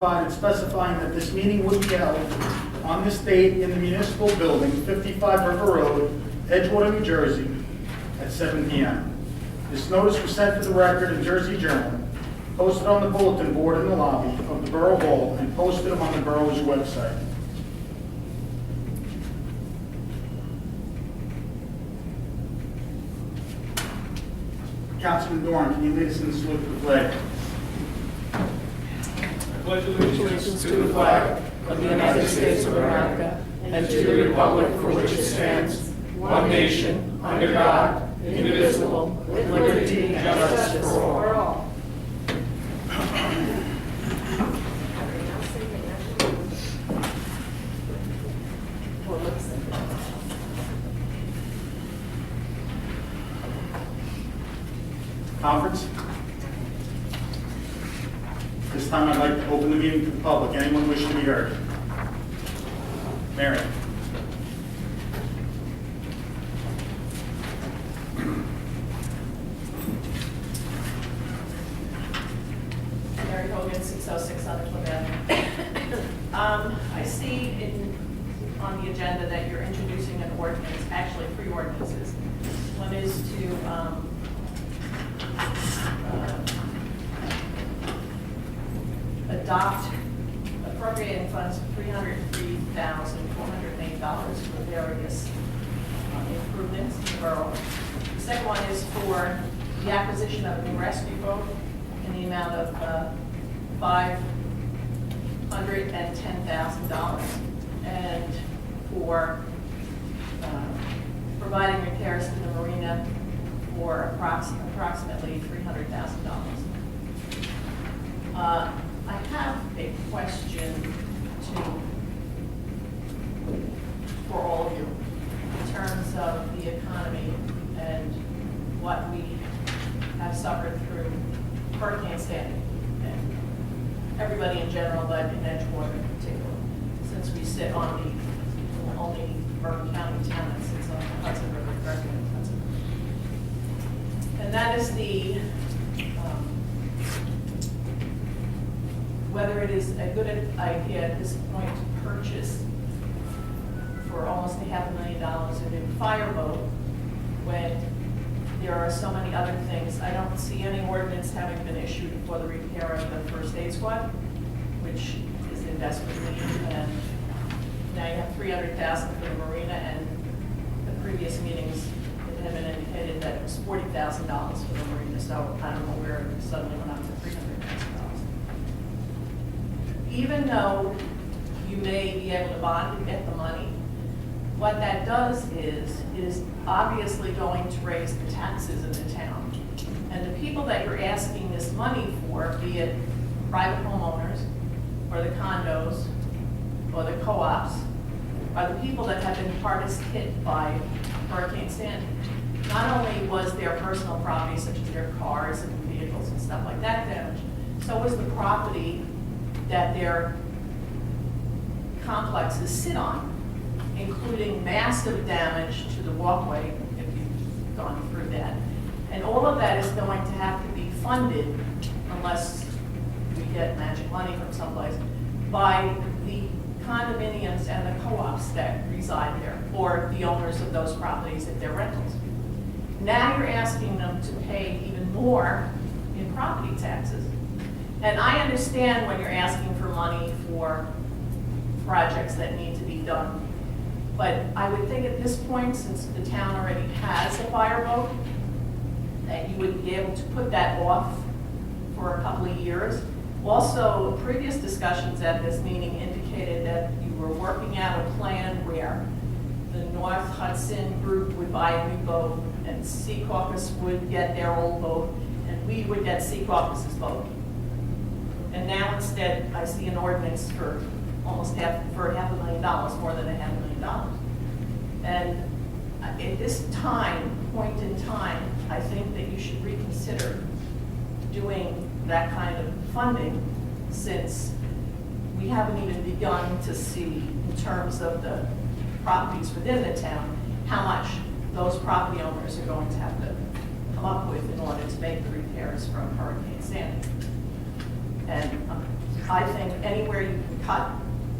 And specifying that this meeting will be held on this date in the municipal building, 55 River Road, Edgewater, New Jersey, at 7 p.m. This notice was sent to the record in Jersey Journal, posted on the bulletin board in the lobby of the Borough Hall, and posted on the borough's website. Councilman Dorn, can you lead us in the salute to the flag? Pledge allegiance to the flag of the United States of America and to the republic for which it stands, one nation, under God, indivisible, with liberty and justice for all. Conference. This time I'd like to open the meeting to the public. Anyone wishing to be heard? Mary. Mary Hogan, 606 Sutherland Avenue. I see on the agenda that you're introducing an ordinance, actually 3 ordinances. One is to adopt appropriating funds of $303,408 for various improvements in the borough. The second one is for the acquisition of a new rescue boat in the amount of $510,000, and for providing repairs to the marina for approximately $300,000. I have a question for all of you in terms of the economy and what we have suffered through Hurricane Sandy, and everybody in general, but in Edgewater in particular, since we sit on the only Bourbon County town that sits on the Hudson River, directly on the Hudson River. And that is the whether it is a good idea at this point to purchase for almost $500,000 a new fireboat when there are so many other things. I don't see any ordinance having been issued for the repair of the first aid squad, which is in desperate need, and now you have $300,000 for the marina, and the previous meetings it had been indicated that it was $40,000 for the marina, so I don't know where it suddenly went up to $300,000. Even though you may be able to bond and get the money, what that does is obviously going to raise the taxes in the town. And the people that you're asking this money for, be it private homeowners, or the condos, or the co-ops, are the people that have been hardest hit by Hurricane Sandy. Not only was their personal property, such as their cars and vehicles and stuff like that, damaged, so was the property that their complexes sit on, including massive damage to the walkway, if you've gone through that. And all of that is going to have to be funded, unless we get magic money from someplace, by the condominiums and the co-ops that reside there, or the owners of those properties if they're rentals. Now you're asking them to pay even more in property taxes. And I understand when you're asking for money for projects that need to be done. But I would think at this point, since the town already has a fireboat, that you would be able to put that off for a couple of years. Also, previous discussions at this meeting indicated that you were working out a plan where the North Hudson group would buy a new boat, and Sea Caucus would get their old boat, and we would get Sea Caucus's boat. And now instead, I see an ordinance for almost $500,000, more than $500,000. And at this point in time, I think that you should reconsider doing that kind of funding, since we haven't even begun to see, in terms of the properties within the town, how much those property owners are going to have to come up with in order to make the repairs from Hurricane Sandy. And I think anywhere you can cut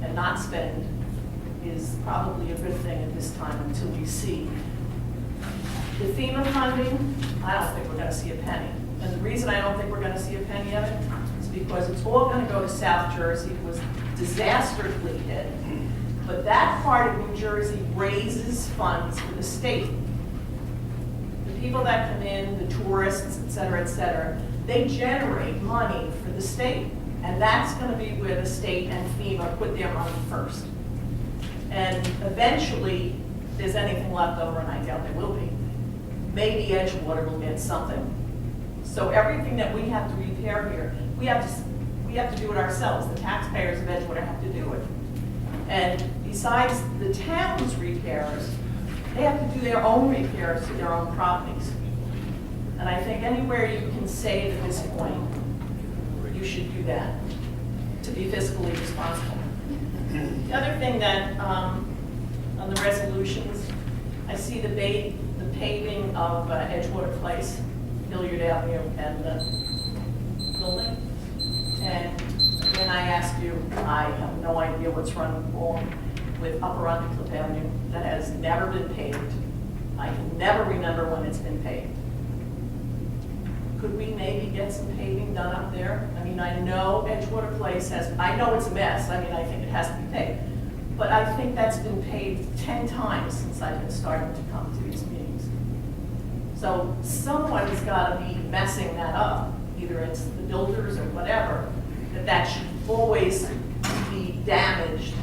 and not spend is probably a good thing at this time until we see. The FEMA funding, I don't think we're gonna see a penny. And the reason I don't think we're gonna see a penny of it is because it's all gonna go to South Jersey. It was disastrously hit. But that part of New Jersey raises funds for the state. The people that come in, the tourists, et cetera, they generate money for the state. And that's gonna be where the state and FEMA put their money first. And eventually, if there's anything left over, and I doubt there will be, maybe Edgewater will get something. So everything that we have to repair here, we have to do it ourselves. The taxpayers of Edgewater have to do it. And besides the town's repairs, they have to do their own repairs to their own properties. And I think anywhere you can save at this point, you should do that to be fiscally responsible. The other thing that, on the resolutions, I see the paving of Edgewater Place, Hilliard Avenue, and the building. And when I ask you, I have no idea what's running wrong with Upper Undercliff Avenue that has never been paved. I can never remember when it's been paved. Could we maybe get some paving done up there? I mean, I know Edgewater Place has, I know it's a mess. I mean, I think it has to be paved. But I think that's been paved 10 times since I've been starting to come to these meetings. So someone's got to be messing that up. Either it's the builders or whatever, that should always be damaged.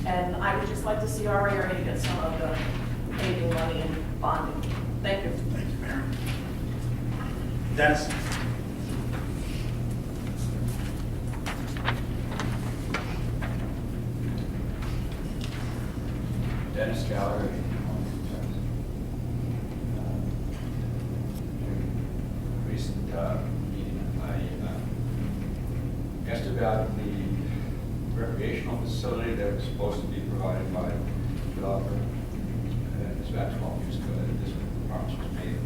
And I would just like to see our area get some of the paving money and bonding. Thank you. Thank you, Mayor. Dennis? Dennis Gallagher. Recent meeting, I asked about the recreational facility that was supposed to be provided by the developer. It's about 12 years ago that this promise was made. We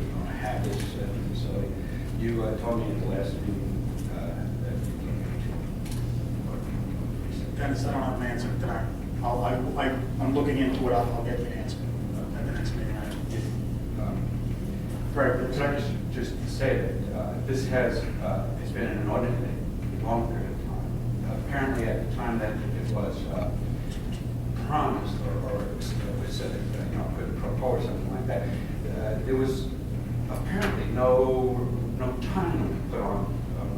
were going to have this facility. You told me at the last meeting that you can. Dennis, I don't have an answer to that. I'm looking into it. I'll get you an answer at the next meeting. Right, but can I just say that this has, it's been an inordinately long period of time. Apparently at the time that it was promised or it was said, could propose something like that, there was apparently no time limit put on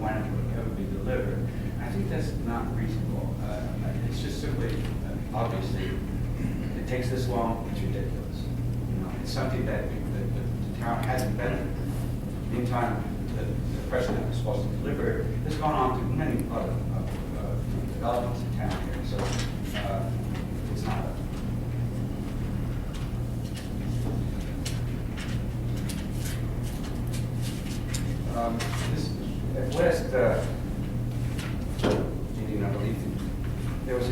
when it would ever be delivered. I think that's not reasonable. It's just simply, obviously, it takes this long, it's ridiculous. It's something that the town hasn't benefited. Meantime, the person that was supposed to deliver it has gone on to many other developments in town here. So it's not. At last meeting, I believe, there was a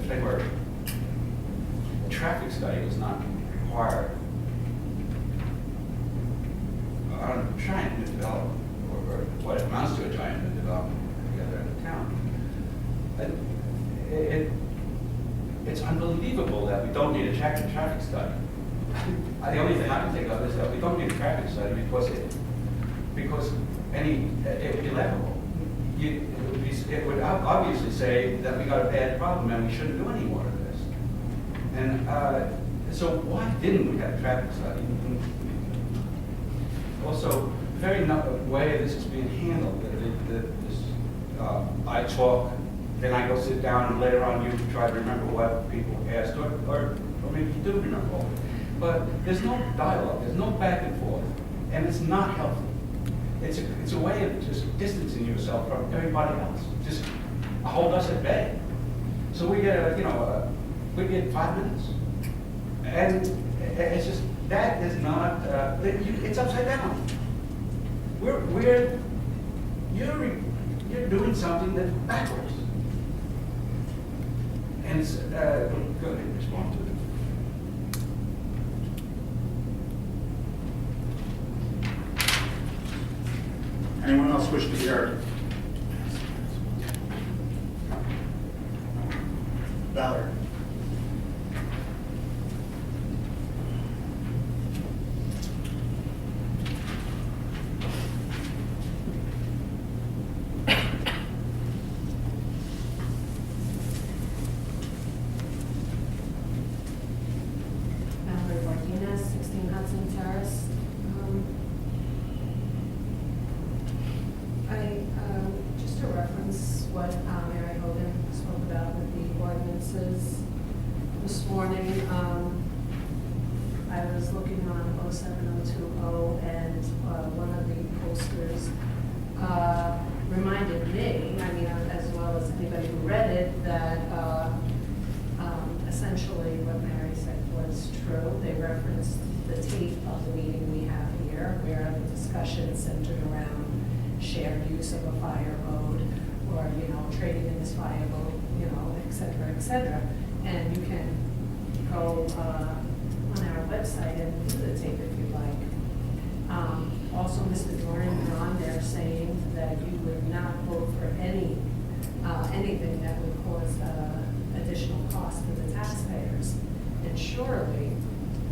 thing where a traffic study was not required on a giant new development, or what amounts to a giant new development together in the town. And it's unbelievable that we don't need a traffic study. The only thing I can think of is that we don't need a traffic study because it would be laughable. It would obviously say that we got a bad problem and we shouldn't do any more of this. And so why didn't we have a traffic study? Also, the very way this is being handled, I talk, then I go sit down, and later on you try to remember what people asked, or maybe you do remember all of it. But there's no dialogue, there's no back and forth, and it's not helpful. It's a way of just distancing yourself from everybody else, just hold us at bay. So we get, we get 5 minutes, and it's just, that is not, it's upside down. You're doing something that's backwards. And it's, go ahead and respond to it. Anyone else wish to be heard? Valerie. Valerie Martinez, 16 Hudson Terrace. Just to reference what Mary Hogan spoke about with the ordinances this morning, I was looking on 07020, and one of the posters reminded me, I mean, as well as anybody who read it, that essentially what Mary said was true. They referenced the tape of the meeting we have here, where the discussion centered around shared use of a fire road, or, trading in this fire road, et cetera, et cetera. And you can go on our website and do the tape if you like. Also, Mr. Doran, you're on there saying that you would not vote for anything that would cause additional cost to the taxpayers. And surely,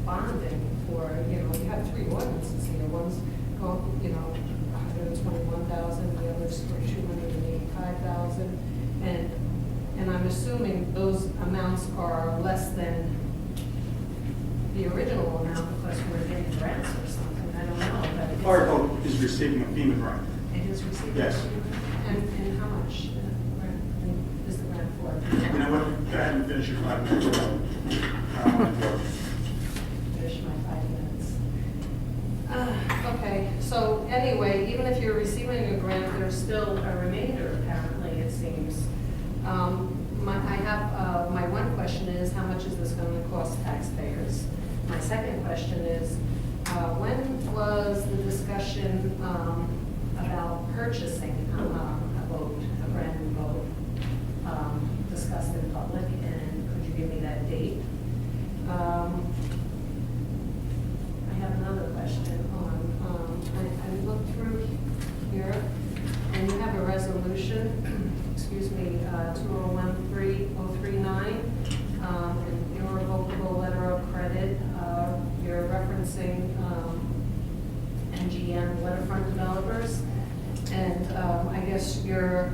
bonding for, you have three ordinances here. One's going, 121,000, the other's for 285,000. And I'm assuming those amounts are less than the original amount because we're getting grants or something. I don't know. But it's- Fire boat is receiving a FEMA grant. It is received? Yes. And how much is the grant for? You know what, go ahead and finish your 5 minutes. Finish my 5 minutes. Okay, so anyway, even if you're receiving a grant, there's still a remainder, apparently, it seems. My one question is, how much is this going to cost taxpayers? My second question is, when was the discussion about purchasing a boat, a brand new boat, discussed in public, and could you give me that date? I have another question on, I looked through here, and you have a resolution, excuse me, 2013-039, an irrevocable letter of credit. You're referencing NGM waterfront developers, and I guess you're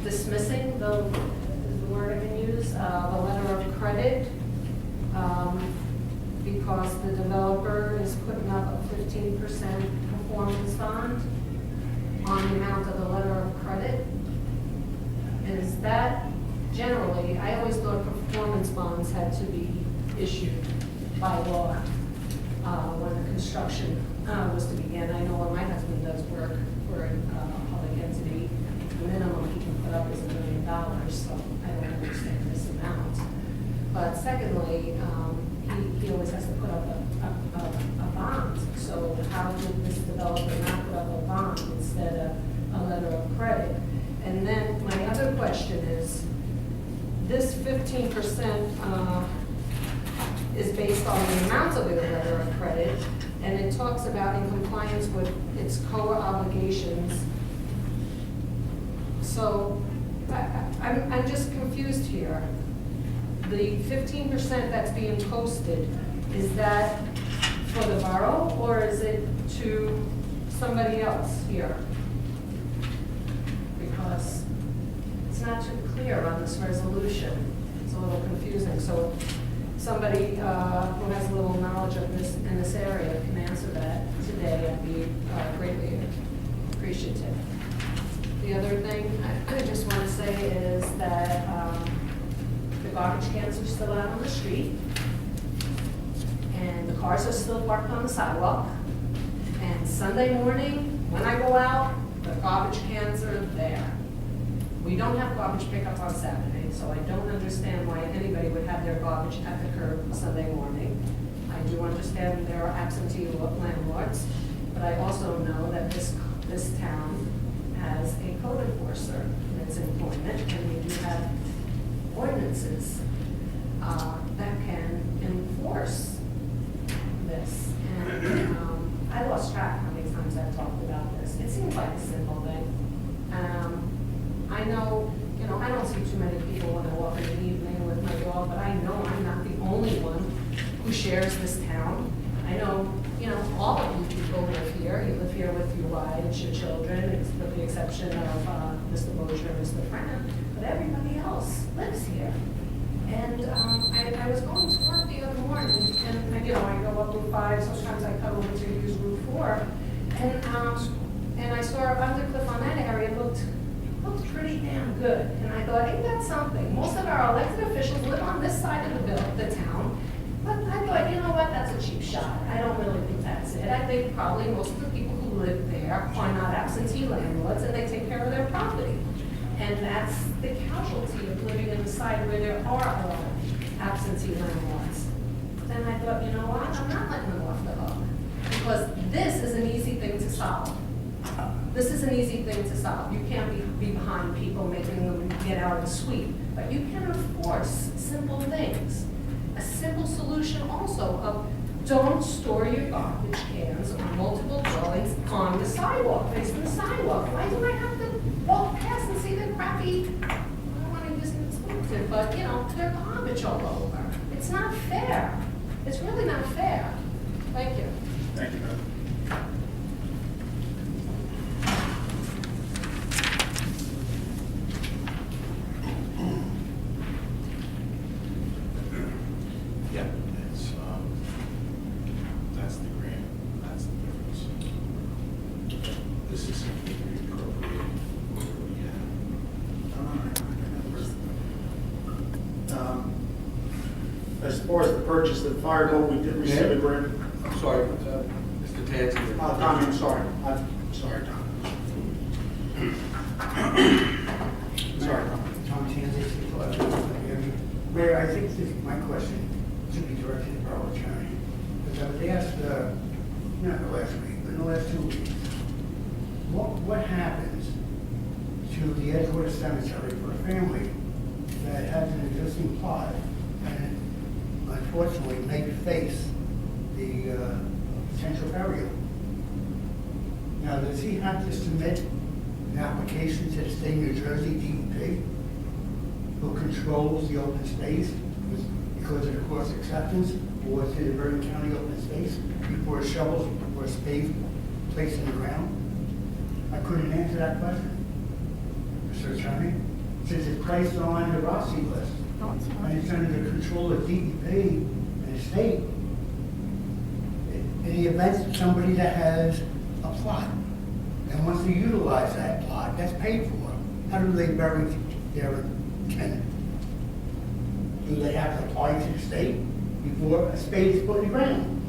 dismissing the word I can use, the letter of credit, because the developer is putting up a 15% performance bond on the amount of the letter of credit. Is that generally, I always thought performance bonds had to be issued by law when the construction was to begin. I know when my husband does work for a public entity, the minimum he can put up is $1 million, so I don't understand this amount. But secondly, he always has to put up a bond. So how did this developer not put up a bond instead of a letter of credit? And then my other question is, this 15% is based on the amount of the letter of credit, and it talks about in compliance with its COA obligations. So I'm just confused here. The 15% that's being posted, is that for the borough, or is it to somebody else here? Because it's not too clear on this resolution. It's a little confusing. So somebody who has a little knowledge of this in this area can answer that today. I'd be greatly appreciative. The other thing I just want to say is that the garbage cans are still out on the street, and the cars are still parked on the sidewalk. And Sunday morning, when I go out, the garbage cans are there. We don't have garbage pickup on Saturday, so I don't understand why anybody would have their garbage at the curb Sunday morning. I do understand there are absentee landlords, but I also know that this town has a code enforcer in its employment, and we do have ordinances that can enforce this. And I lost track how many times I've talked about this. It seems like a simple thing. I know, I don't see too many people when I walk in the evening with my dog, but I know I'm not the only one who shares this town. I know, all of you people live here. You live here with your wives, your children, with the exception of Mr. Mosher and Mr. Fran, but everybody else lives here. And I was going to work the other morning, and I go up Route 5, sometimes I cut over to use Route 4, and I saw Undercliff on that area looked pretty damn good. And I thought, ain't that something? Most of our elected officials live on this side of the town, but I thought, you know what, that's a cheap shot. I don't really think that's it. I think probably most of the people who live there are not absentee landlords, and they take care of their property. And that's the casualty of living in the side where there are a lot of absentee landlords. Then I thought, you know what, I'm not letting them off the hook. Because this is an easy thing to solve. This is an easy thing to solve. You can't be behind people making them get out and sweep, but you can enforce simple things. A simple solution also of don't store your garbage cans on multiple dwellings on the sidewalk, facing the sidewalk. Why do I have to walk past and see the crappy, I don't want to use an expletive, but they're garbage all over. It's not fair. It's really not fair. Thank you. Thank you, Beth. Yeah, that's the grant, that's the difference. This is simply reappropriating what we have. As far as the purchase of the fire boat, we did receive a grant. I'm sorry, Mr. Tansey. Tommy, I'm sorry. I'm sorry, Tom. Sorry, Tom. Tom Tansey, Mayor, I think my question should be directed to Borough Attorney. Because I was asked, not the last week, but in the last 2 weeks, what happens to the Edgewater Cemetery for a family that has an existing plot and unfortunately may face the potential burial? Now, does he have to submit an application to the state of New Jersey DEP, who controls the open space because of the cost acceptance, or to the Bergen County open space before shovels or spades placed in the ground? I couldn't answer that question, Mr. Attorney, since it's placed on the Rossi list, and it's under the control of DEP and the state. In the event of somebody that has a plot and wants to utilize that plot, that's paid for, how do they bury their tenant? Do they have to apply to the state before a spade is put in the ground?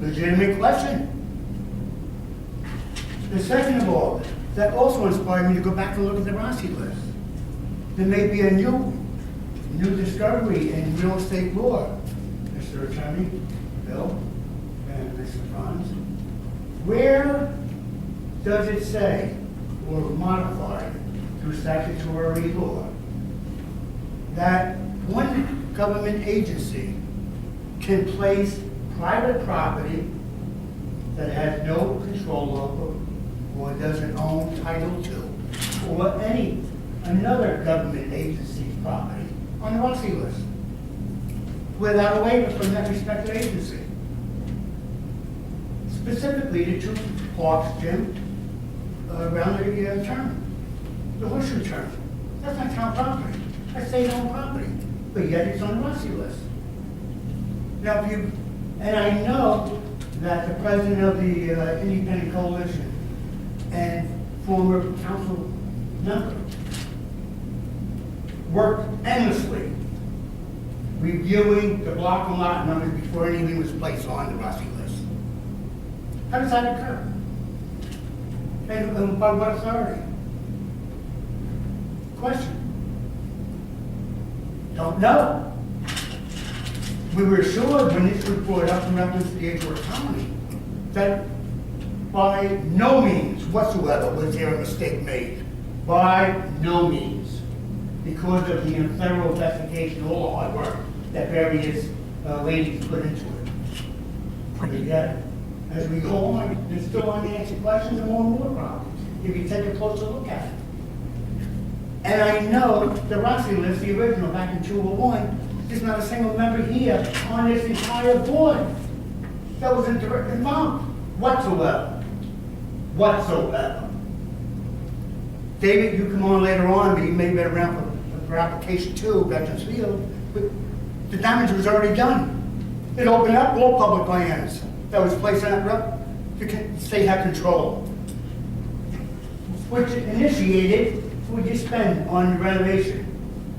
Legitimate question. The second of all, that also inspired me to go back and look at the Rossi list. There may be a new discovery in real estate law, Mr. Attorney, Bill, and Mr. Franz. Where does it say, or modified through statutory law, that one government agency can place private property that has no control over or doesn't own title to, or another government agency's property on the Rossi list without a waiver from that respective agency? Specifically, the two parks, Jim, around the turn, the horseshoe turn. That's not town property. That's state-owned property, but yet it's on the Rossi list. Now, and I know that the president of the Independent Coalition and former council member worked endlessly reviewing the block and lot numbers before anything was placed on the Rossi list. How does that occur? And by what authority? Question. Don't know. We were assured when this was brought up in reference to the Edgewater colony that by no means whatsoever was there a mistake made. By no means. Because of the thorough investigation, all the hard work that various ladies put into it. But yet, as we go on, there's still unanswered questions and more problems. if you take a closer look at it. And I know the Rossi list, the original back in 201, there's not a single member here on this entire board that was involved whatsoever. Whatsoever. David, you come on later on, but you may be around for application 2, Veterans Field, but the damage was already done. It opened up all public lands that was placed on that road. The state had control. Which initiated, what did you spend on renovation?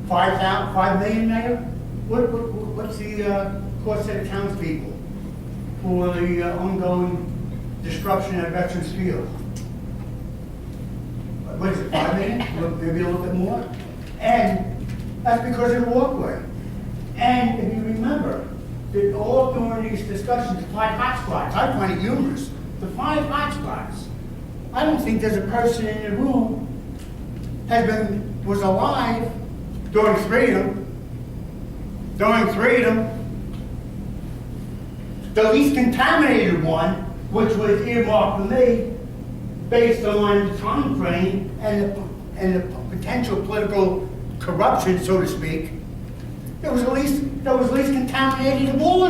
$5 million, Mayor? What's the cost to the townspeople for the ongoing disruption at Veterans Field? What is it, 5 million? Maybe a little bit more? And that's because of the walkway. And if you remember, that all during these discussions, the 5 hotspots, I find it humorous, the 5 hotspots. I don't think there's a person in the room was alive during 3 of them. During 3 of them. The least contaminated one, which was earmarked for me, based on the time frame and the potential political corruption, so to speak, that was least contaminated of all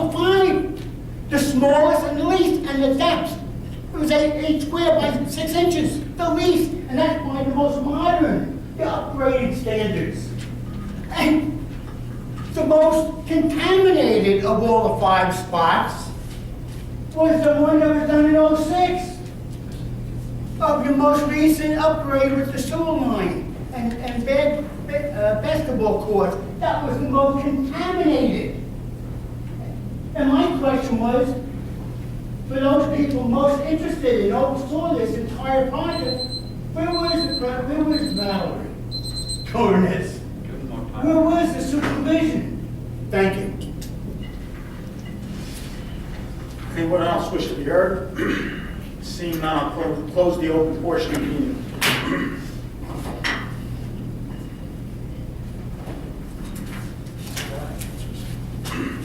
the 5. The smallest and the least, and the depth. It was 8 square by 6 inches, the least, and that's by the most modern, the upgraded standards. And the most contaminated of all the 5 spots was the one that was done in 06. Of the most recent upgrade with the sewer line and basketball court. That was the most contaminated. And my question was, for those people most interested and oversaw this entire project, where was Valerie during this? Where was the supervision? Thank you. Anyone else wish to be heard? Seeing none, I'll close the open portion of the meeting.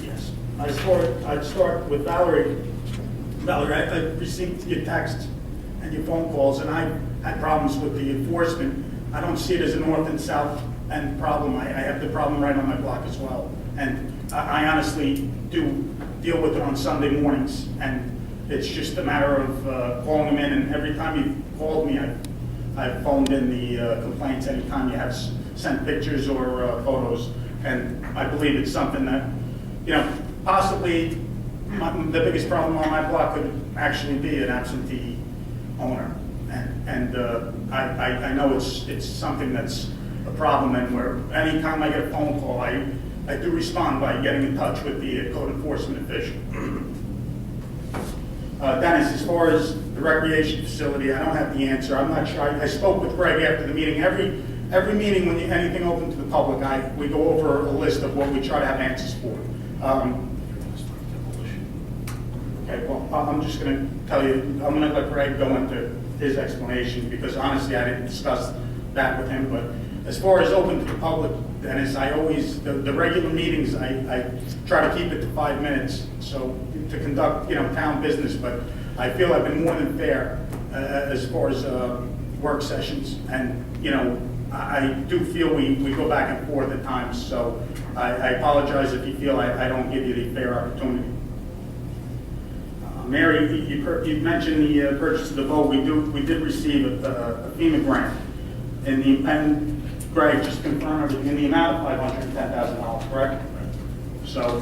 Yes. I'd start with Valerie. Valerie, I received your texts and your phone calls, and I had problems with the enforcement. I don't see it as a north and south end problem. I have the problem right on my block as well. And I honestly do deal with it on Sunday mornings, and it's just a matter of calling them in, and every time you've called me, I've phoned in the complaints anytime you have sent pictures or photos, and I believe it's something that, possibly the biggest problem on my block could actually be an absentee owner, and I know it's something that's a problem, and where anytime I get a phone call, I do respond by getting in touch with the code enforcement official. Dennis, as far as the recreation facility, I don't have the answer. I'm not sure. I spoke with Greg after the meeting. Every meeting when anything open to the public, we go over a list of what we try to have answers for. Okay, well, I'm just going to tell you, I'm going to let Greg go into his explanation, because honestly, I didn't discuss that with him. But as far as open to the public, Dennis, the regular meetings, I try to keep it to 5 minutes, so to conduct, town business, but I feel I've been more than fair as far as work sessions, and, I do feel we go back and forth at times, so I apologize if you feel I don't give you the fair opportunity. Mary, you mentioned the purchase of the boat. We did receive a FEMA grant, and Greg, just confirm everything, in the amount of $510,000, correct? So,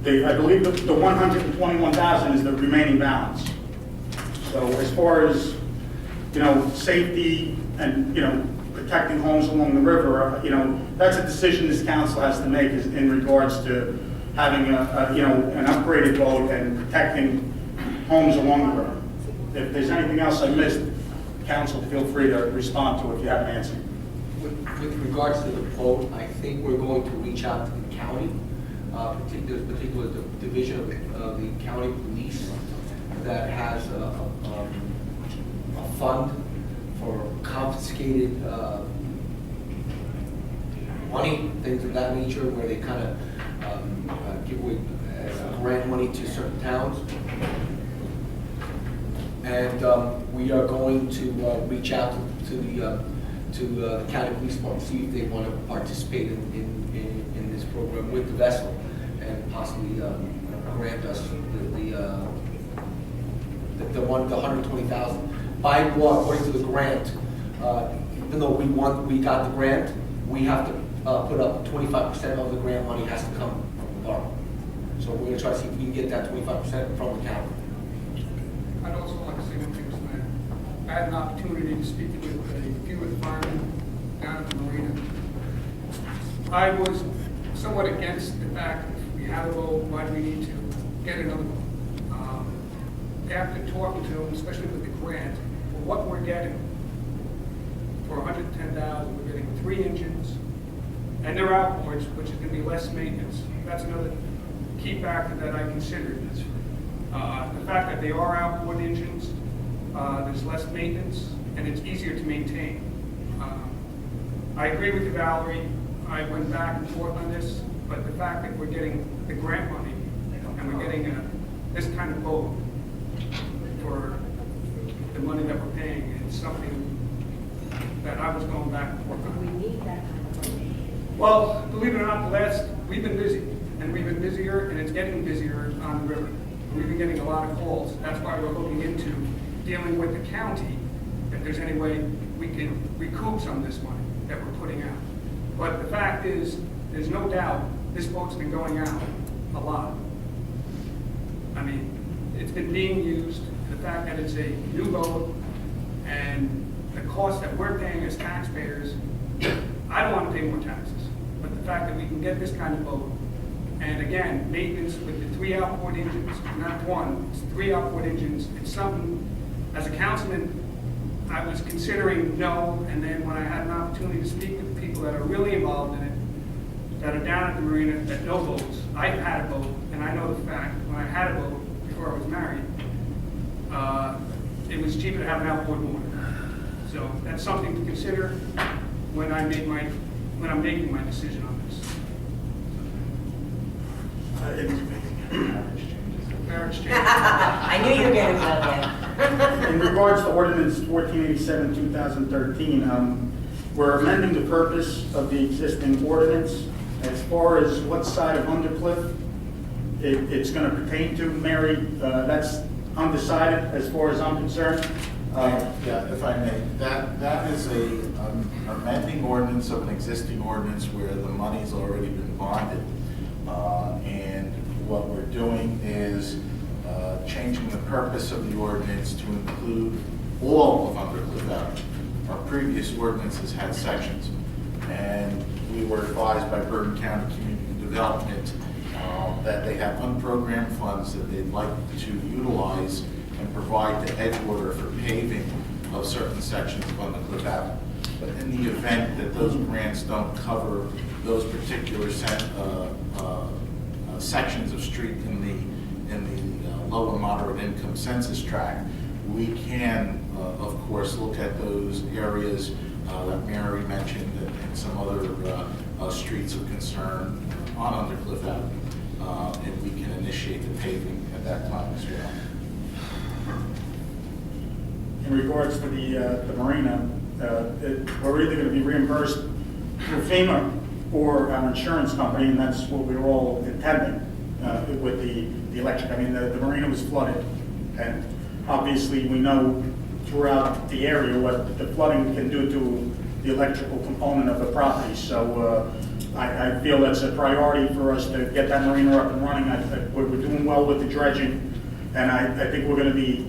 I believe the $121,000 is the remaining balance. So as far as, safety and, protecting homes along the river, that's a decision this council has to make in regards to having an upgraded boat and protecting homes along the river. If there's anything else I missed, council, feel free to respond to it if you have an answer. With regards to the boat, I think we're going to reach out to the county, particularly the division of the county police that has a fund for confiscated money, things of that nature, where they kind of give away grant money to certain towns. And we are going to reach out to the county police department, see if they want to participate in this program with the vessel, and possibly grant us the 120,000. By law, according to the grant, even though we got the grant, we have to put up 25% of the grant money has to come from the borough. So we're gonna try to see if we can get that 25% from the county. I'd also like to say one thing, Mr. Mayor. I had an opportunity to speak with a few of the firemen down at the marina. I was somewhat against the fact that if we have a boat, why do we need to get another boat? After talking to them, especially with the grant, for what we're getting, for $110,000, we're getting 3 engines, and they're outboards, which is going to be less maintenance. That's another key factor that I considered. The fact that they are outboard engines, there's less maintenance, and it's easier to maintain. I agree with you, Valerie. I went back and forth on this, but the fact that we're getting the grant money and we're getting this kind of boat for the money that we're paying is something that I was going back and forth on. We need that kind of money. Well, believe it or not, we've been busy, and we've been busier, and it's getting busier on the river. We've been getting a lot of calls. That's why we're looking into dealing with the county, if there's any way we can recoup some of this money that we're putting out. But the fact is, there's no doubt, this boat's been going out a lot. I mean, it's been being used, the fact that it's a new boat, and the cost that we're paying as taxpayers, I don't want to pay more taxes. But the fact that we can get this kind of boat, and again, maintenance with the 3 outboard engines, not 1, it's 3 outboard engines, it's something, as a councilman, I was considering no, and then when I had an opportunity to speak with people that are really involved in it, that are down at the marina, that know boats. I've had a boat, and I know the fact, when I had a boat before I was married, it was cheaper to have an outboard motor. So that's something to consider when I'm making my decision on this. Marriage change. I knew you were going to go there. In regards to ordinance 1487, 2013, we're amending the purpose of the existing ordinance. As far as what side of Undercliff it's going to pertain to, Mary, that's undecided as far as I'm concerned. Yeah, if I may, that is a amending ordinance of an existing ordinance where the money's already been bonded. And what we're doing is changing the purpose of the ordinance to include all of Undercliff Avenue. Our previous ordinances had sections, and we were advised by Bergen County Community Development that they have unprogrammed funds that they'd like to utilize and provide to Edgewater for paving of certain sections of Undercliff Avenue. But in the event that those grants don't cover those particular sections of street in the low and moderate income census tract, we can, of course, look at those areas that Mary mentioned and some other streets of concern on Undercliff Avenue, and we can initiate the paving at that time as well. In regards to the marina, we're either going to be reimbursed through FEMA or our insurance company, and that's what we were all intending with the electric. I mean, the marina was flooded, and obviously we know throughout the area what the flooding can do to the electrical component of the property. So I feel that's a priority for us to get that marina up and running. We're doing well with the dredging, and I think we're going to be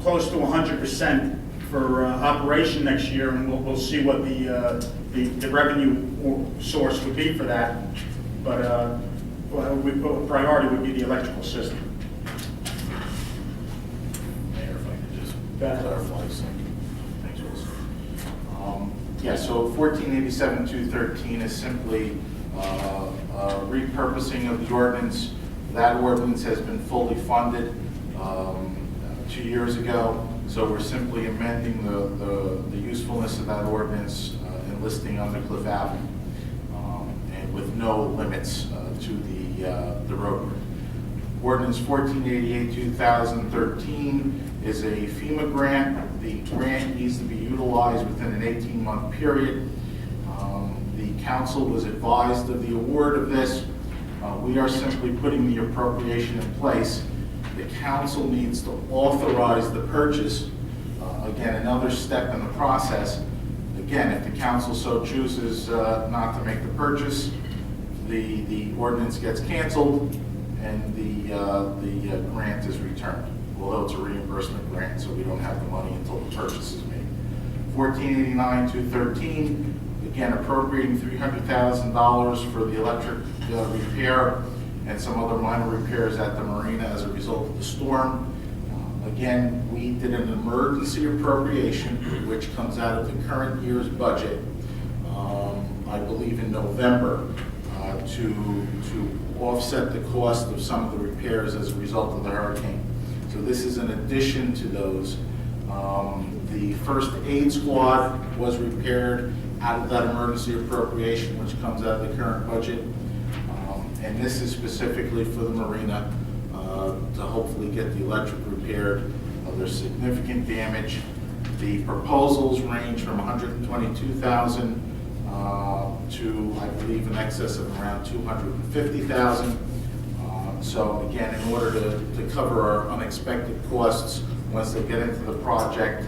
close to 100% for operation next year, and we'll see what the revenue source would be for that. But priority would be the electrical system. Mayor, if I could just clarify something. Thanks, Wilson. Yeah, so 1487-213 is simply repurposing of the ordinance. That ordinance has been fully funded 2 years ago, so we're simply amending the usefulness of that ordinance and listing Undercliff Avenue, and with no limits to the roadway. Ordinance 1488, 2013 is a FEMA grant. The grant needs to be utilized within an 18-month period. The council was advised of the award of this. We are simply putting the appropriation in place. The council needs to authorize the purchase. Again, another step in the process. Again, if the council so chooses not to make the purchase, the ordinance gets canceled and the grant is returned. Although it's a reimbursement grant, so we don't have the money until the purchase is made. 1489-213, again appropriating $300,000 for the electric repair and some other minor repairs at the marina as a result of the storm. Again, we did an emergency appropriation, which comes out of the current year's budget, I believe in November, to offset the cost of some of the repairs as a result of the hurricane. So this is an addition to those. The first aid squad was repaired out of that emergency appropriation, which comes out of the current budget. And this is specifically for the marina to hopefully get the electric repaired. There's significant damage. The proposals range from $122,000 to, I believe, in excess of around $250,000. So again, in order to cover our unexpected costs, once they get into the project,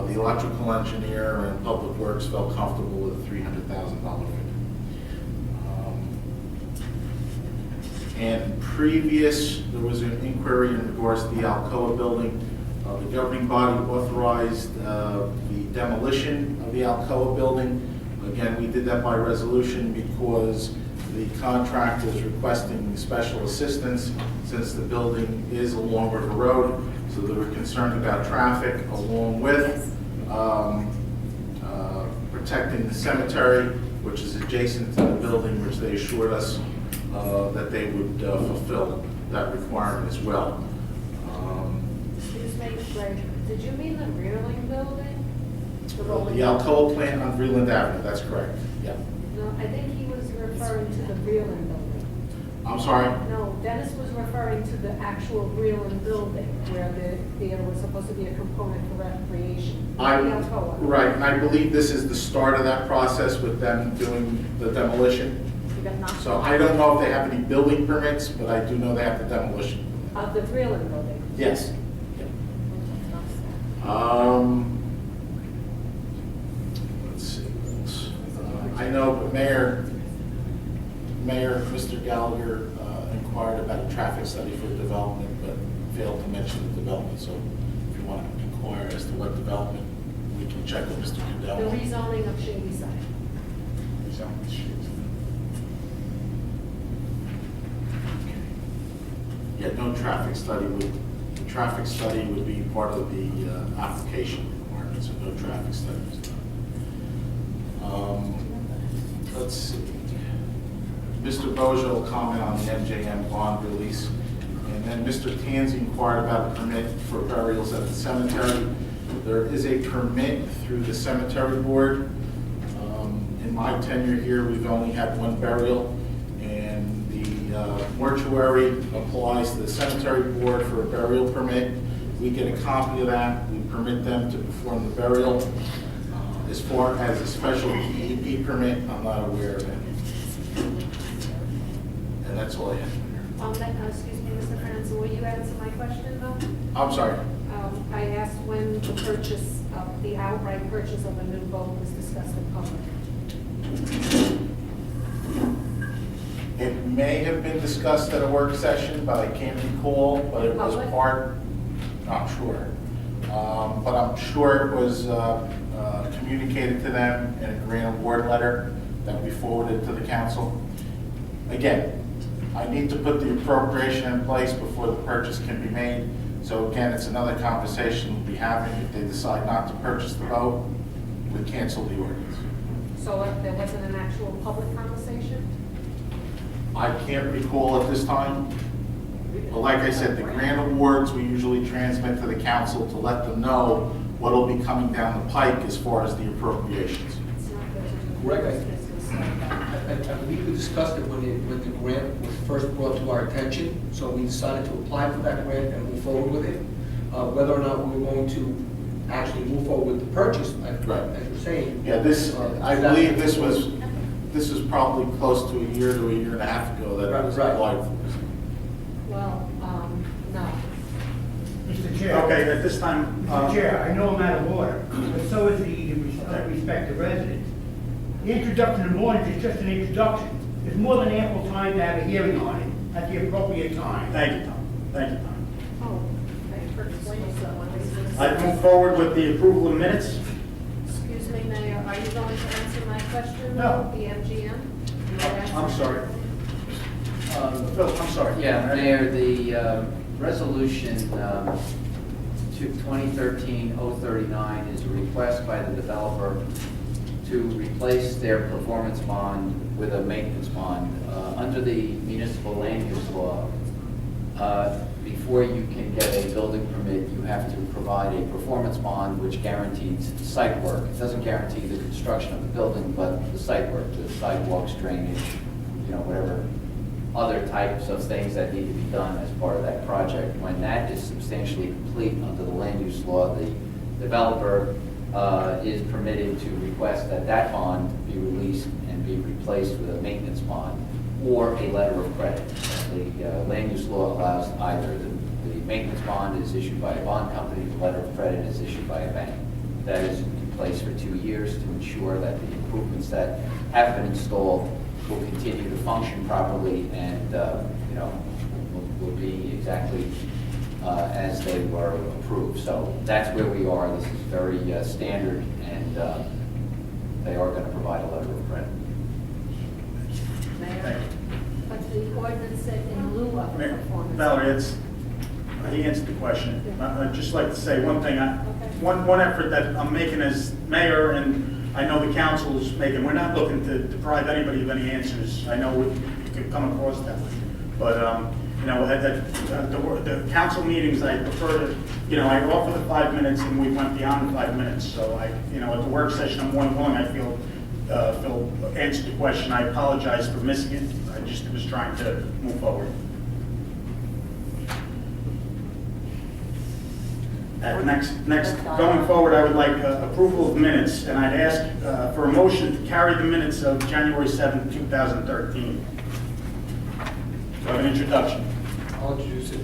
the electrical engineer and Public Works felt comfortable with a $300,000 figure. And there was an inquiry in regards to the Alcoa building. The governing body authorized the demolition of the Alcoa building. Again, we did that by resolution because the contractor is requesting special assistance since the building is along River Road. So they were concerned about traffic along with protecting the cemetery, which is adjacent to the building, which they assured us that they would fulfill that requirement as well. Excuse me, Greg, did you mean the Rearling building? The Alcoa plant on Vreeland Avenue, that's correct. Yeah. No, I think he was referring to the Rearling building. I'm sorry? No, Dennis was referring to the actual Rearland building where there was supposed to be a component for recreation. The Alcoa. Right, and I believe this is the start of that process with them doing the demolition. You got knocked So I don't know if they have any building permits, but I do know they have the demolition. of the Rearland building. Yes. Let's see. I know Mayor, Mr. Gallagher inquired about a traffic study for development, but failed to mention the development. So if you want to inquire as to what development, we can check with Mr. The Cadell. rezoning of Shady Side. Yeah, no traffic study the traffic study would be part of the application requirements, so no traffic study was done. Let's see. Mr. Bojo will comment on the MJM bond release. And then Mr. Tanzi inquired about a permit for burials at the cemetery. There is a permit through the cemetery board. In my tenure here, we've only had one burial, and the mortuary applies to the cemetery board for a burial permit. We get a copy of that. We permit them to perform the burial. As far as a special DEP permit, I'm not aware of any. And that's all I have here. Excuse me, Mr. Francis, will you answer my question though? I'm sorry. I asked when the purchase of, the outright purchase of a new boat was discussed in public. It may have been discussed at a work session, but I can't recall, but it was Public? part, not sure. But I'm sure it was communicated to them in a grant award letter that we forwarded to the council. Again, I need to put the appropriation in place before the purchase can be made. So again, it's another conversation we'll be having. If they decide not to purchase the boat, we cancel the ordinance. So there wasn't an actual public conversation? I can't recall at this time. But like I said, the grant awards, we usually transmit to the council to let them know what will be coming down the pike as far as the appropriations. It's not good to do Greg, business. said that. I believe we discussed it when the grant was first brought to our attention, so we decided to apply for that grant and move forward with it. Whether or not we're going to actually move forward with the purchase, as you're saying. Yeah, I believe this was probably close to a year and a half ago that it was Right. applied for. Well, no. Mr. Chair. Okay, at this time, Mr. Chair, I know I'm out of order, but so is the respective residents. The introduction of ordinance is just an introduction. There's more than ample time to have a hearing on it at the appropriate time. thank you, Tom. Thank you, Tom. Oh, thanks for explaining that one. I move forward with the approval of minutes. Excuse me, Mayor, are you going to answer my question? No. about The MGM? I'm sorry. Phil, I'm sorry. Yeah, Mayor, the resolution 2013-039 is a request by the developer to replace their performance bond with a maintenance bond. Under the municipal land use law, before you can get a building permit, you have to provide a performance bond which guarantees site work. It doesn't guarantee the construction of the building, but the site work, the sidewalks, drainage, whatever other types of things that need to be done as part of that project. When that is substantially complete under the land use law, the developer is permitted to request that that bond be released and be replaced with a maintenance bond or a letter of credit. The land use law allows either. The maintenance bond is issued by a bond company, the letter of credit is issued by a bank. That is in place for 2 years to ensure that the improvements that have been installed will continue to function properly and, will be exactly as they were approved. So that's where we are. This is very standard, and they are going to provide a letter of credit. Thank Mayor, you. but the ordinance said in lieu of a performance. Valerie, he answered the question. I'd just like to say one thing. One effort that I'm making as mayor, and I know the council's making, we're not looking to deprive anybody of any answers. I know it could come across that way. But, at the council meetings, I prefer to, I offer the 5 minutes and we went beyond the 5 minutes. So at the work session, I'm more than willing, I feel, Phil answered the question. I apologize for missing it. I just was trying to move forward. Going forward, I would like approval of minutes, and I'd ask for a motion to carry the minutes of January 7th, 2013. Do I have an introduction? I'll introduce it.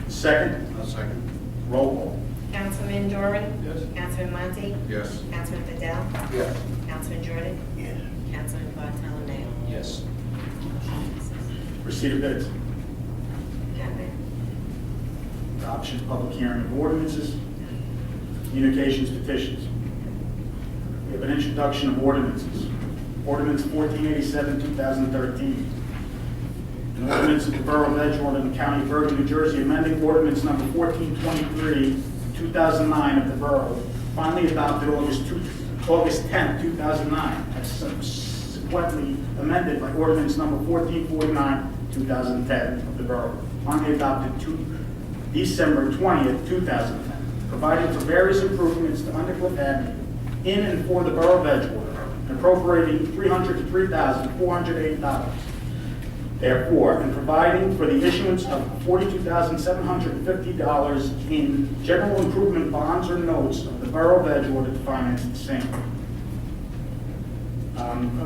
Second? I'll second. Roll call. Councilman Doran? Yes. Councilman Monty? Yes. Councilman Fidel? Yes. Councilman Jordan? Yes. Councilman Bartolome? Yes. Receipt of bids. Happy. Adoption, public hearing of ordinances. Communications, petitions. We have an introduction of ordinances. Ordinance 1487, 2013. An ordinance of the Borough of Edgewater and the County of Bergen, New Jersey, amending ordinance number 1423, 2009 of the Borough, finally adopted August 10, 2009, and subsequently amended by ordinance number 1449, 2010 of the Borough, finally adopted December 20th, 2010, providing for various improvements to Undercliff Avenue in and for the Borough of Edgewater, and appropriating $303,408. Therefore, and providing for the issuance of $42,750 in general improvement bonds or notes of the Borough of Edgewater to finance the same.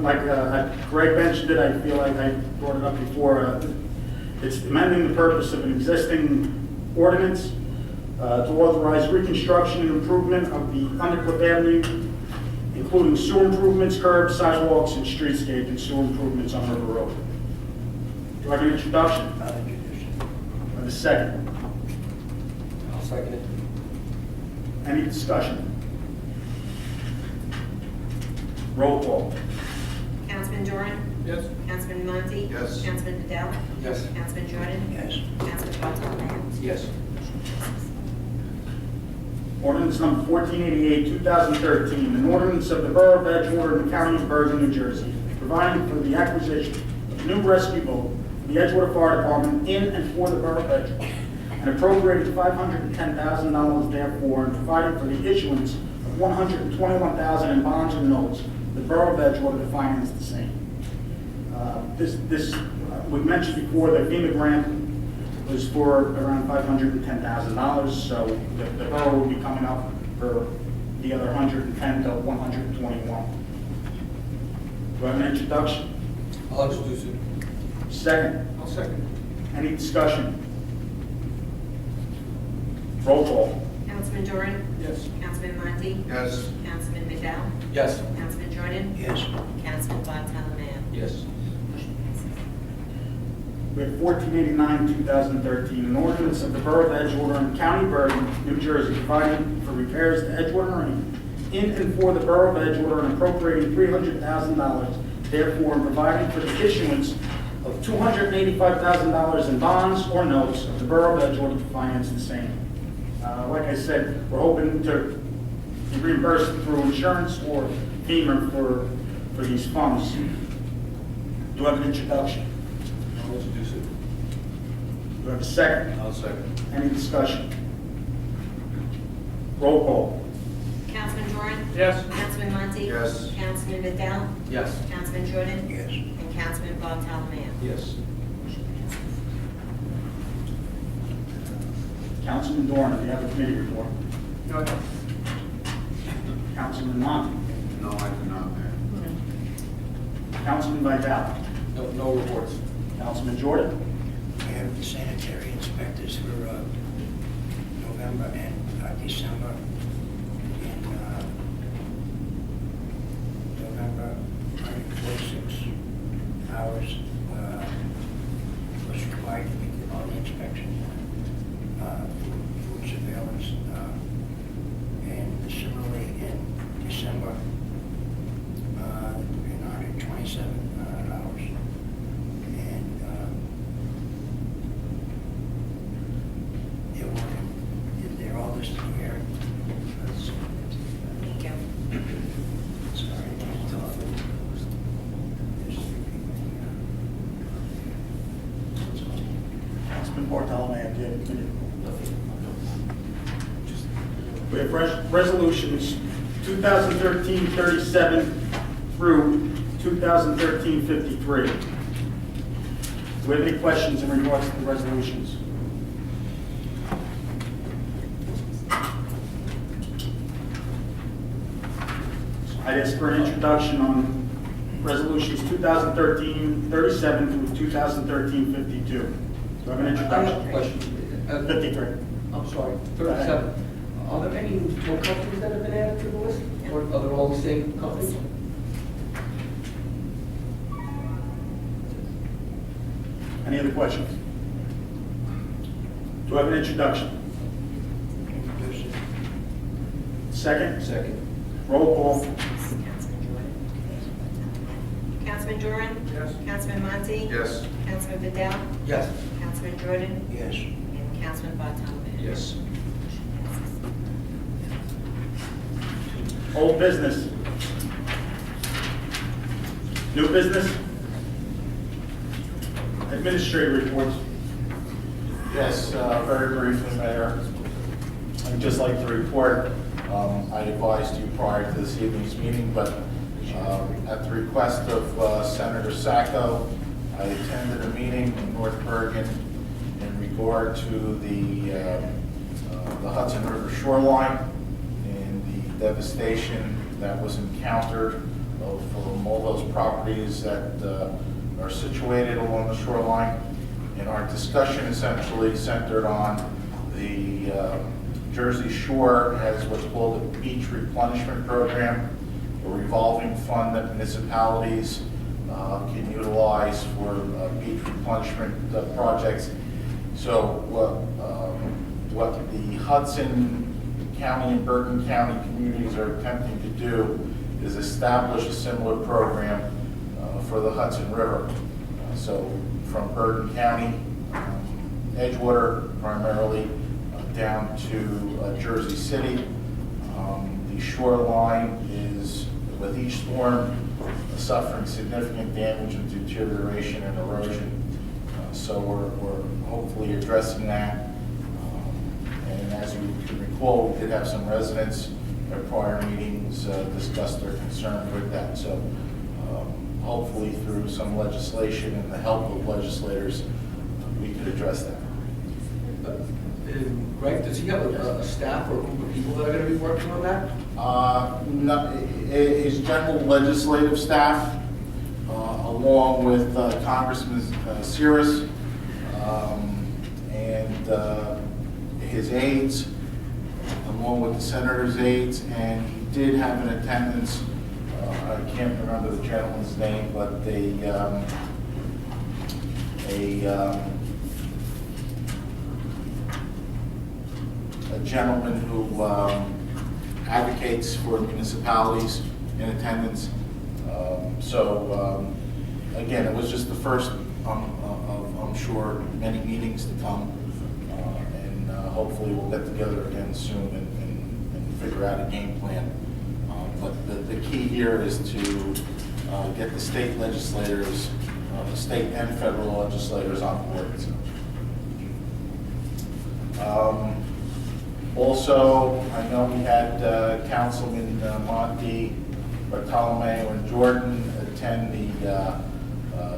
Like Greg mentioned it, I feel like I brought it up before. It's amending the purpose of an existing ordinance to authorize reconstruction and improvement of the Undercliff Avenue, including sewer improvements, curbs, sidewalks, and streetscape, and sewer improvements on River Road. Do I have an introduction? And a second. I'll second it. Any discussion? Roll call. Councilman Doran? Yes. Councilman Monty? Yes. Councilman Fidel? Yes. Councilman Jordan? Yes. Councilman Bartolome? Yes. Ordinance number 1488, 2013, an ordinance of the Borough of Edgewater and the County of Bergen, New Jersey, providing for the acquisition of a new rescue boat for the Edgewater Fire Department in and for the Borough of Edgewater, and appropriating $510,000 therefore, and providing for the issuance of $121,000 in bonds and notes the Borough of Edgewater to finance the same. We mentioned before, the FEMA grant was for around $510,000, so the borough will be coming up for the other 110 to 121. Do I have an introduction? I'll introduce it. Second. I'll second. Any discussion? Roll call. Councilman Doran? Yes. Councilman Monty? Yes. Councilman McDowell? Yes. Councilman Jordan? Yes. Councilman Bartolome? Yes. We have 1489, 2013, an ordinance of the Borough of Edgewater and County of Bergen, New Jersey, providing for repairs to Edgewater Marine in and for the Borough of Edgewater and appropriating $300,000, therefore, and providing for the issuance of $285,000 in bonds or notes of the Borough of Edgewater to finance the same. Like I said, we're hoping to be reimbursed through insurance or FEMA for these funds. Do I have an introduction? I'll introduce it. Do I have a second? I'll second. Any discussion? Roll call. Councilman Doran? Yes. Councilman Monty? Yes. Councilman McDowell? Yes. Councilman Jordan? Yes. And Councilman Bartolome? Yes. Councilman Doran, do you have a committee report? No, no. Councilman Monty? No, I do not, Mayor. Councilman Vidal? No reports. Councilman Jordan? We have the sanitary inspectors for November and December. In November, 146 hours was required to make all the inspections, food surveillance, and similarly in December, 127 hours. And they're all listed here. Thank you. Sorry, I can't tell. There's 3 people here. Councilman Bartolome, do you have a committee report? We have resolutions 2013-37 through 2013-53. Do we have any questions in regards to the resolutions? I'd ask for an introduction on resolutions 2013-37 through 2013-52. Do I have an I have a introduction? question. 53. I'm sorry, 37. Are there any more companies that have been added to the list? Or are they all the same companies? Any other questions? Do I have an introduction? Introduce it. Second? Second. Roll call. Councilman Doran? Yes. Councilman Monty? Yes. Councilman Vidal? Yes. Councilman Jordan? Yes. And Councilman Bartolome? Yes. Old business. New business? Administrative reports. Yes, very briefly, Mayor. I'd just like to report, I advised you prior to this evening's meeting, but at the request of Senator Sacco, I attended a meeting in North Bergen in regard to the Hudson River shoreline and the devastation that was encountered from all those properties that are situated along the shoreline. And our discussion essentially centered on the Jersey Shore has what's called a beach replenishment program, a revolving fund that municipalities can utilize for beach replenishment projects. So what the Hudson County and Bergen County communities are attempting to do is establish a similar program for the Hudson River. So from Bergen County, Edgewater primarily, down to Jersey City. The shoreline is, with each storm, suffering significant damage and deterioration and erosion. So we're hopefully addressing that. And as you can recall, we did have some residents at prior meetings discussed their concern with that. So hopefully through some legislation and the help of legislators, we could address that. Greg, does he have a staff or a group of people that are going to be working on that? His general legislative staff, along with Congressman Cirrus and his aides, along with the senator's aides, and he did have an attendance. I can't remember the gentleman's name, but a gentleman who advocates for municipalities in attendance. Again, it was just the first of, I'm sure, many meetings to come. And hopefully we'll get together again soon and figure out a game plan. But the key here is to get the state legislators, the state and federal legislators on board. Also, I know we had Councilman Monty, Bartolome, and Jordan attend the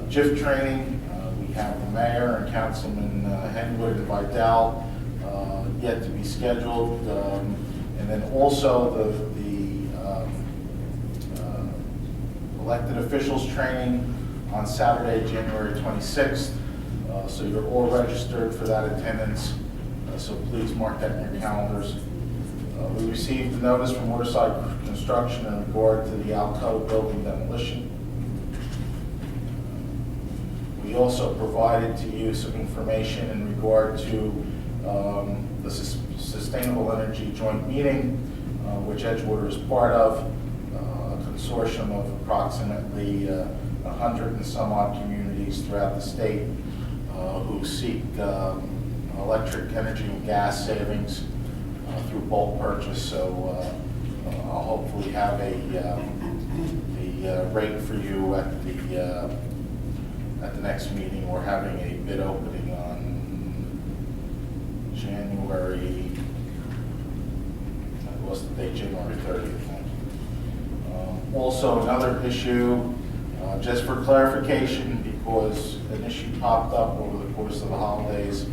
JIF training. We have the mayor and Councilman Henwood and Vidal yet to be scheduled. And then also the elected officials training on Saturday, January 26th. So you're all registered for that attendance. So please mark that in your calendars. We received a notice from Waterside Construction in regard to the Alco building demolition. We also provided to you some information in regard to the Sustainable Energy Joint Meeting, which Edgewater is part of, a consortium of approximately 100 and some odd communities throughout the state who seek electric energy and gas savings through bulk purchase. So I'll hopefully have the rate for you at the next meeting. We're having a bid opening on January, I lost the date, January 30th. Also another issue, just for clarification, because an issue popped up over the course of the holidays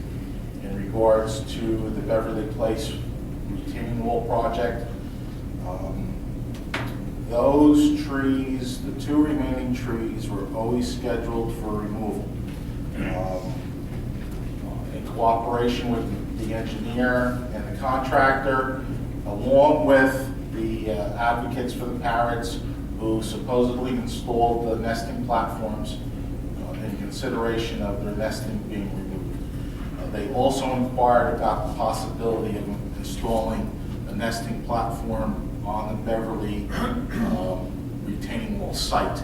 in regards to the Beverly Place retaining wall project. Those trees, the two remaining trees, were always scheduled for removal. In cooperation with the engineer and the contractor, along with the advocates for the parrots who supposedly installed the nesting platforms in consideration of their nesting being removed. They also inquired about the possibility of installing a nesting platform on the Beverly retaining wall site.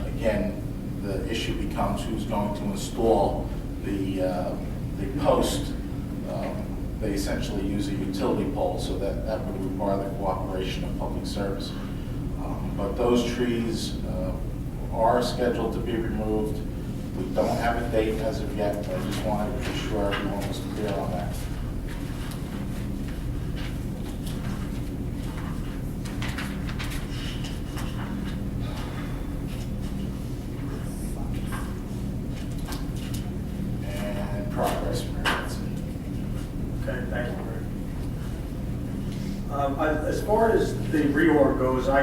Again, the issue becomes who's going to install the post. They essentially use a utility pole, so that would require the cooperation of public service. But those trees are scheduled to be removed. We don't have a date as of yet, but I just wanted to be sure everyone was clear on that. And progress, Mayor, that's it. Okay, thank you. As far as the reorg goes, I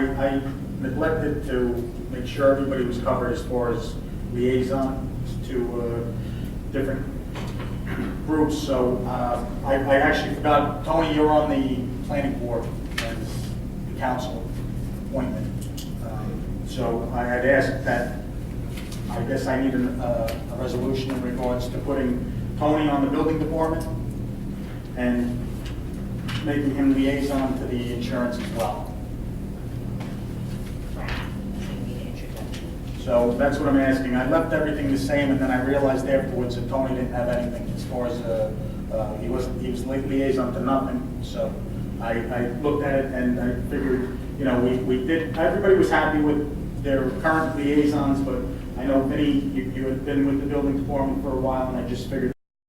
neglected to make sure everybody was covered as far as liaisons to different groups. So I actually forgot, Tony, you're on the planning board as the council appointment. So I had asked that, I guess I need a resolution in regards to putting Tony on the building department and making him liaison to the insurance as well. So that's what I'm asking. I left everything the same, and then I realized afterwards that Tony didn't have anything as far as, he was liaison to nothing. So I looked at it and I figured, you know, we did, everybody was happy with their current liaisons, but I know Vinny, you had been with the building department for a while, and I just figured